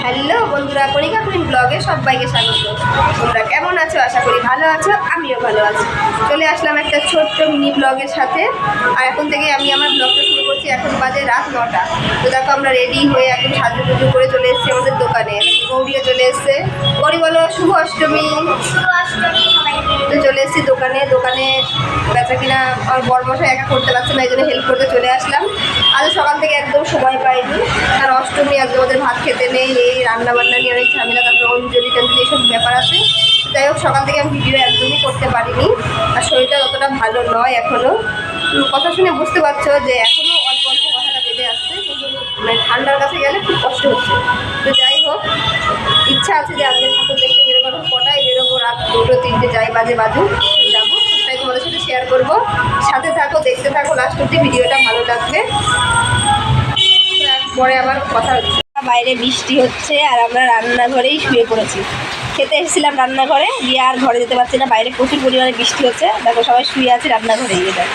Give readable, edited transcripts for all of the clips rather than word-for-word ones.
Hello বন্ধুরা, কণিকা queen ব্লগে সবাইকে স্বাগত। তোমরা কেমন আছো? আশা করি ভালো আছো, আমিও ভালো আছি। চলে আসলাম একটা ছোট্ট মিনি ব্লগের সাথে। আর এখন থেকে আমি আমার ব্লগটা শুরু করছি। এখন বাজে রাত 9টা। তো দেখো আমরা রেডি হয়ে একদম সাজুগুজু করে চলে এসেছি আমাদের দোকানে। গৌরীও চলে এসছে। গৌরী বলো শুভ অষ্টমী। তো চলে এসেছি দোকানে বেচা কিনা আমার বরমশাই একা করতে পারছে না, এই জন্য হেল্প করতে চলে আসলাম। আজ সকাল থেকে একদম সময় পাইনি, আর অষ্টমী আজকে আমাদের ভাত খেতে নেই, এই রান্নাবান্না নিয়ে অনেক ঝামেলা, তারপরে অঞ্জলি টঞ্জলি এইসব ব্যাপার আছে। যাই হোক, সকাল থেকে আমি ভিডিও একদমই করতে পারিনি। আর শরীরটা অতটা ভালো নয় এখনও। কথা শুনে বুঝতে পারছো যে এখনও অল্প অল্প কথাটা বেঁধে আসছে, কিন্তু মানে ঠান্ডার কাছে গেলে খুব কষ্ট হচ্ছে। তো যাই হোক, ইচ্ছা আছে যে আজকে ঠাকুর দেখতে বেরোবো। কটায় বেরোবো? রাত 2টো 3টে যাই বাজুক যাবো, সেটাই তোমাদের সাথে শেয়ার করবো। সাথে থাকো, দেখতে থাকো, লাস্ট অব্দি ভিডিওটা ভালো লাগবে। পরে আবার কথা হচ্ছে। বাইরে বৃষ্টি হচ্ছে আর আমরা রান্নাঘরেই শুয়ে পড়েছি। খেতে এসেছিলাম রান্নাঘরে, গিয়ে আর ঘরে যেতে পারছি না, বাইরে প্রচুর পরিমাণে বৃষ্টি হচ্ছে। দেখো সবাই শুয়ে আছি রান্নাঘরেই। এটা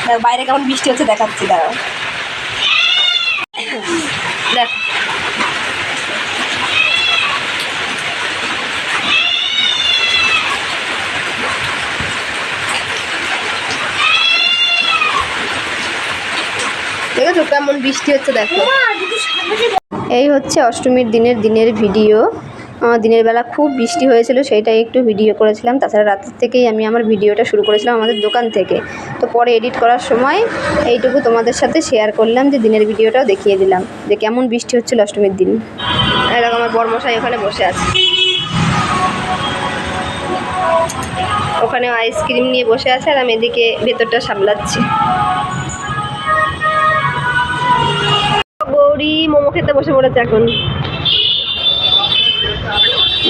দেখো বাইরে কেমন বৃষ্টি হচ্ছে, দেখাচ্ছি, দাঁড়াও। দেখ দেখো কেমন বৃষ্টি হচ্ছে, দেখো। এই হচ্ছে অষ্টমীর দিনের ভিডিও। দিনের বেলা খুব বৃষ্টি হয়েছিল, সেইটাই একটু ভিডিও করেছিলাম। তাছাড়া রাতের থেকেই আমি আমার ভিডিওটা শুরু করেছিলাম আমাদের দোকান থেকে। তো পরে এডিট করার সময় এইটুকু তোমাদের সাথে শেয়ার করলাম, যে দিনের ভিডিওটাও দেখিয়ে দিলাম যে কেমন বৃষ্টি হচ্ছিল অষ্টমীর দিন। এরকম আমার বরমশাই ওখানে বসে আছে, ওখানে আইসক্রিম নিয়ে বসে আছে, আর আমি এদিকে ভেতরটা সামলাচ্ছি। গৌরী মোমো খেতে বসে পড়েছে এখন।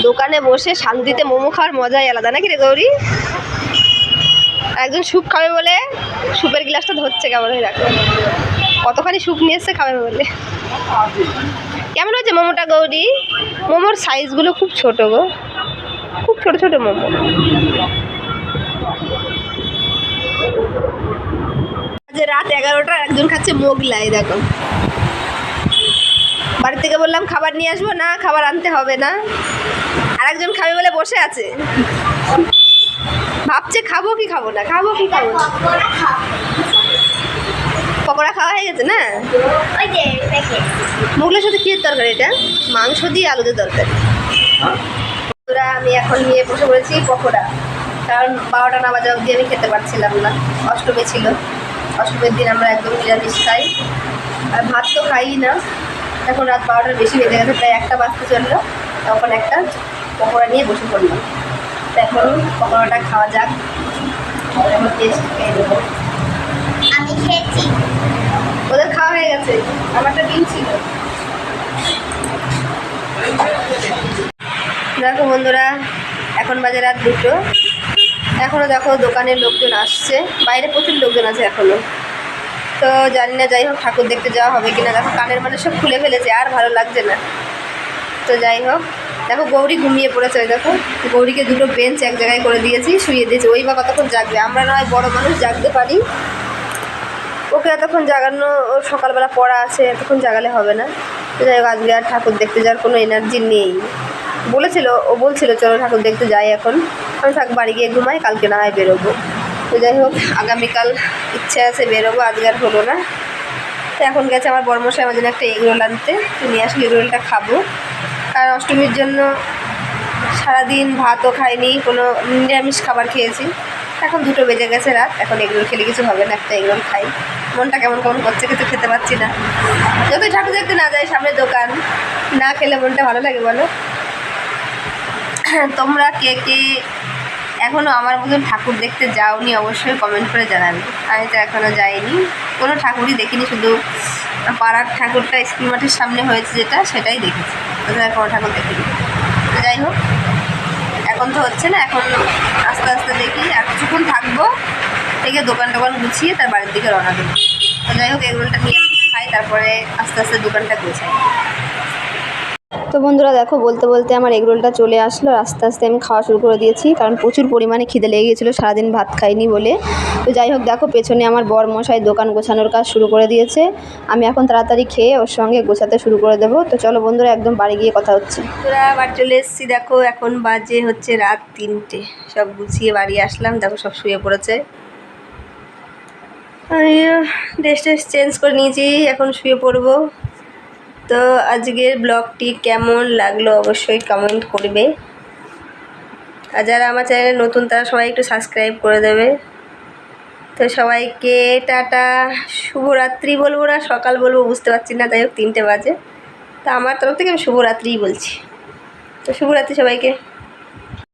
দোকানে বসে শান্তিতে মোমো খাওয়ার মজাই আলাদা, নাকি রে গৌরী? একজন স্যুপ খাবে বলে স্যুপের গ্লাসটা ধরছে কেমন হয়ে, দেখো কতখানি স্যুপ নিয়ে এসছে খাবে বলে। কেমন হয়েছে মোমোটা গৌরী? মোমোর সাইজগুলো খুব ছোট গো, খুব ছোট ছোট মোমো। যে রাত 11টা, একজন খাচ্ছে মোগলাই। দেখো বাড়ি থেকে বললাম খাবার নিয়ে আসবো, না খাবার আনতে হবে না, আরেকজন খাবে বলে বসে আছে, ভাবছে খাবো কি খাবো না, খাবো কি খাবো না। পকোড়া খাওয়া হয়ে গেছে না? মোগলার সাথে কি তরকারি? এটা মাংস দিয়ে আলুদের তরকারি। আমি এখন নিয়ে বসে পড়েছি পকোড়া, কারণ 12টা না বাজা অবধি আমি খেতে পারছিলাম না। অষ্টমী ছিল, অষ্টমীর দিন আমরা একদম নিরামিষ খাই, আর ভাত তো খাই না। এখন রাত 12টার বেশি বেজে গেছে, প্রায় 1টা বাজতে চললো। তখন একটা পকোড়া নিয়ে বসে পড়লাম। তো এখন পকোড়াটা খাওয়া যাক, এখন টেস্ট খেয়ে দেবো। আমি খেয়েছি, ওদের খাওয়া হয়ে গেছে, আমারটা দিন ছিল। দেখো বন্ধুরা, এখন বাজে রাত 2টো। এখনও দেখো দোকানের লোকজন আসছে, বাইরে প্রচুর লোকজন আছে এখনও। তো জানি না, যাই হোক ঠাকুর দেখতে যাওয়া হবে কিনা। দেখো কানের মানে সব খুলে ফেলেছে, আর ভালো লাগছে না। তো যাই হোক, দেখো গৌরী ঘুমিয়ে পড়েছে। ওই দেখো গৌরীকে 2টো বেঞ্চ এক জায়গায় করে দিয়েছি, শুয়ে দিয়েছি। ওই বা কতক্ষণ জাগবে, আমরা নয় বড় মানুষ জাগতে পারি, ওকে এতক্ষণ জাগানো, ওর সকালবেলা পড়া আছে, এতক্ষণ জাগালে হবে না। তো যাই হোক, আজকে আর ঠাকুর দেখতে যাওয়ার কোনো এনার্জি নেই। ও বলছিল চলো ঠাকুর দেখতে যাই, এখন আমি থাক বাড়ি গিয়ে ঘুমাই, কালকে না হয় বেরোবো। তো যাই হোক, আগামীকাল ইচ্ছে আছে বেরোবো, আজকে আর হলো না। তো এখন গেছে আমার বরমশাই আমার জন্য একটা এগরোল আনতে, তো নিয়ে আসলে এগরোলটা খাবো। আর অষ্টমীর জন্য সারাদিন ভাতও খাইনি, কোনো নিরামিষ খাবার খেয়েছি। এখন 2টো বেজে গেছে রাত, এখন এগরোল খেলে কিছু হবে না, একটা এগরোল খাই। মনটা কেমন কেমন করছে, কিন্তু খেতে পারছি না। যতই ঠাকুর দেখতে না যাই, সামনে দোকান, না খেলে মনটা ভালো লাগে বলো? তোমরা কে কে এখনও আমার মতন ঠাকুর দেখতে যাওনি অবশ্যই কমেন্ট করে জানাবে। আমি তো এখনও যাইনি, কোনো ঠাকুরই দেখিনি, শুধু পাড়ার ঠাকুরটা স্কুল মাঠের সামনে হয়েছে যেটা, সেটাই দেখেছি। কোথায় কোনো ঠাকুর দেখিনি। তো যাই হোক, এখন তো হচ্ছে না, এখন আস্তে আস্তে দেখি, আর কিছুক্ষণ থাকবো, থেকে দোকান গুছিয়ে তার বাড়ির দিকে রওনা দেবো। তো যাই হোক, এগরোলটা নিয়ে খাই, তারপরে আস্তে আস্তে দোকানটা গোছাই। তো বন্ধুরা দেখো, বলতে বলতে আমার এগরোলটা চলে আসলো। আস্তে আস্তে আমি খাওয়া শুরু করে দিয়েছি, কারণ প্রচুর পরিমাণে খিদে লেগে গিয়েছিলো, সারাদিন ভাত খাইনি বলে। তো যাই হোক, দেখো পেছনে আমার বরমশাই দোকান গোছানোর কাজ শুরু করে দিয়েছে। আমি এখন তাড়াতাড়ি খেয়ে ওর সঙ্গে গোছাতে শুরু করে দেবো। তো চলো বন্ধুরা, একদম বাড়ি গিয়ে কথা হচ্ছে। তোরা বাড়ি চলে এসেছি, দেখো এখন বাজে হচ্ছে রাত 3টে। সব গুছিয়ে বাড়ি আসলাম, দেখো সব শুয়ে পড়েছে। আমি ড্রেস চেঞ্জ করে নিয়েছি, এখন শুয়ে পড়বো। তো আজকের ব্লগটি কেমন লাগলো অবশ্যই কমেন্ট করবে, আর যারা আমার চ্যানেলে নতুন তারা সবাই একটু সাবস্ক্রাইব করে দেবে। তো সবাইকে টাটা, শুভরাত্রি বলবো না সকাল বলবো বুঝতে পারছি না, তাই হোক 3টে বাজে। তা আমার তরফ থেকে আমি শুভরাত্রিই বলছি। তো শুভরাত্রি সবাইকে।